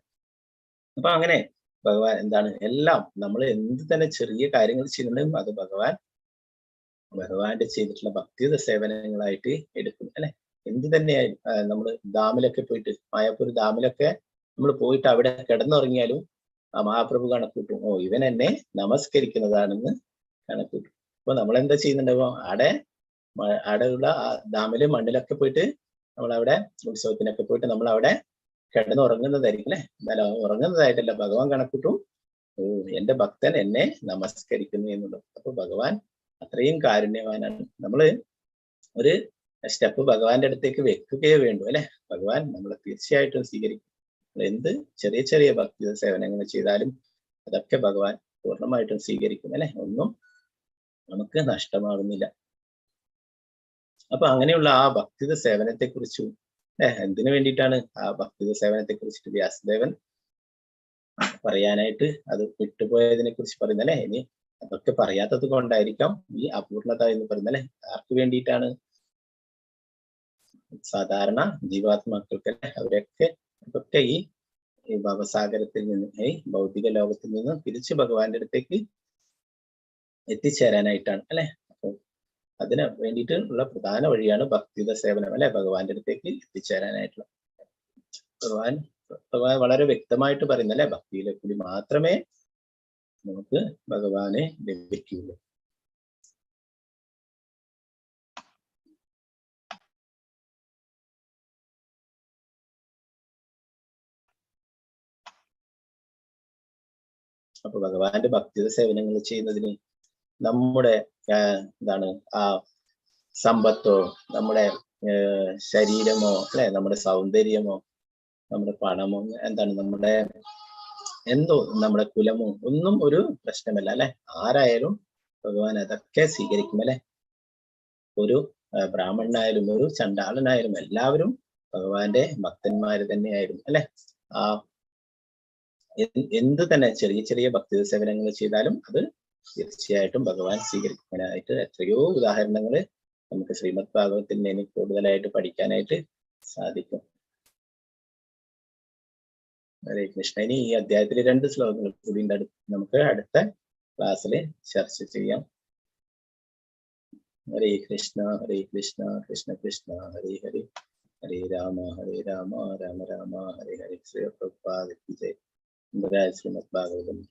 അപ്പൊ അങ്ങനെ ഭഗവാൻ എന്താണ്, എല്ലാം നമ്മൾ എന്ത് തന്നെ ചെറിയ കാര്യങ്ങൾ ചെയ്യുന്നുണ്ടെങ്കിലും അത് ഭഗവാന്റെ ചെയ്തിട്ടുള്ള ഭക്തിയുടെ സേവനങ്ങളായിട്ട് എടുക്കും അല്ലെ. എന്ത് തന്നെയായാലും നമ്മൾ ഡാമിലൊക്കെ പോയിട്ട്, മായാപ്പൂർ ഡാമിലൊക്കെ നമ്മൾ പോയിട്ട് അവിടെ കിടന്നുറങ്ങിയാലും ആ മഹാപ്രഭു കണക്കൂട്ടും, ഓ ഇവൻ എന്നെ നമസ്കരിക്കുന്നതാണെന്ന് കണക്കൂട്ടും. അപ്പൊ നമ്മൾ എന്താ ചെയ്യുന്നുണ്ടാവോ, അവിടെയുള്ള ആ ഡാമില് മണ്ണിലൊക്കെ പോയിട്ട് നമ്മളവിടെ ഉത്സവത്തിനൊക്കെ പോയിട്ട് നമ്മൾ അവിടെ കിടന്നുറങ്ങുന്നതായിരിക്കും അല്ലെ. എന്നാലും ഉറങ്ങുന്നതായിട്ടല്ല, ഭഗവാൻ കണക്കൂട്ടും, ഓ എന്റെ ഭക്തൻ എന്നെ നമസ്കരിക്കുന്നു എന്നുള്ളത്. അപ്പൊ ഭഗവാൻ അത്രയും കാരുണ്യവാനാണ്. നമ്മള് ഒരു സ്റ്റെപ്പ് ഭഗവാന്റെ അടുത്തേക്ക് വെക്കുകയേ വേണ്ടു അല്ലെ. ഭഗവാൻ നമ്മളെ തീർച്ചയായിട്ടും സ്വീകരിക്കും. എന്ത് ചെറിയ ചെറിയ ഭക്തി സേവനങ്ങൾ ചെയ്താലും അതൊക്കെ ഭഗവാൻ പൂർണ്ണമായിട്ടും സ്വീകരിക്കും അല്ലെ. ഒന്നും നമുക്ക് നഷ്ടമാകുന്നില്ല. അപ്പൊ അങ്ങനെയുള്ള ആ ഭക്തിയുടെ സേവനത്തെ കുറിച്ചും എന്തിനു വേണ്ടിയിട്ടാണ് ആ ഭക്തിയുടെ സേവനത്തെ കുറിച്ചിട്ട് വ്യാസദേവൻ പറയാനായിട്ട് അത് വിട്ടുപോയതിനെ കുറിച്ച് പറയുന്നല്ലേ. ഇനി അതൊക്കെ പറയാത്തത് കൊണ്ടായിരിക്കാം ഈ അപൂർണത എന്ന് പറയുന്നല്ലേ. ആർക്ക് വേണ്ടിയിട്ടാണ്? സാധാരണ ജീവാത്മാക്കൾക്ക് അവരൊക്കെ ഈ ഭവസാഗരത്തിൽ നിന്ന്, ഈ ഭൗതിക ലോകത്തിൽ നിന്ന് തിരിച്ച് ഭഗവാന്റെ അടുത്തേക്ക് എത്തിച്ചേരാനായിട്ടാണ് അല്ലെ. അപ്പൊ അതിന് വേണ്ടിയിട്ടുള്ള പ്രധാന വഴിയാണ് ഭക്തിയുടെ സേവനം അല്ലെ, ഭഗവാന്റെ അടുത്തേക്ക് എത്തിച്ചേരാനായിട്ടുള്ള. ഭഗവാൻ വളരെ വ്യക്തമായിട്ട് പറയുന്നല്ലേ, ഭക്തിയിലെ കൂടി മാത്രമേ നമുക്ക് ഭഗവാനെ ലഭിക്കുകയുള്ളൂ. അപ്പൊ ഭഗവാന്റെ ഭക്തിയുടെ സേവനങ്ങൾ ചെയ്യുന്നതിന് നമ്മുടെ എന്താണ് ആ സമ്പത്തോ നമ്മുടെ ശരീരമോ അല്ലെ, നമ്മുടെ സൗന്ദര്യമോ നമ്മുടെ പണമോ എന്താണ് നമ്മുടെ എന്തോ നമ്മുടെ കുലമോ ഒന്നും ഒരു പ്രശ്നമല്ല അല്ലെ. ആരായാലും ഭഗവാൻ അതൊക്കെ സ്വീകരിക്കും അല്ലെ. ഒരു ബ്രാഹ്മണനായാലും ഒരു ചണ്ടാളനായാലും എല്ലാവരും ഭഗവാന്റെ ഭക്തന്മാര് തന്നെയായിരുന്നു അല്ലെ. ആ എന്ത് തന്നെ ചെറിയ ചെറിയ ഭക്തി സേവനങ്ങൾ ചെയ്താലും അത് തീർച്ചയായിട്ടും ഭഗവാൻ സ്വീകരിക്കാനായിട്ട് എത്രയോ ഉദാഹരണങ്ങൾ നമുക്ക് ശ്രീമദ് ഭാഗവത്തിൽ നിന്ന് കൂടുതലായിട്ട് പഠിക്കാനായിട്ട് സാധിക്കും. ഹരേ കൃഷ്ണ. ഇനി ഈ അധ്യായത്തിലെ 2 ശ്ലോകങ്ങൾ കൂടി നമുക്ക് അടുത്ത ക്ലാസ്സിൽ ചർച്ച ചെയ്യാം. ഹരേ കൃഷ്ണ കൃഷ്ണ കൃഷ്ണ ഹരേ ഹരേ, ഹരേ രാമ രാമ രാമ ഹരേ ഹരേ. ശ്രീ പ്രഭുപാദ കി ജയ്. ശ്രീമദ് ഭാഗവതം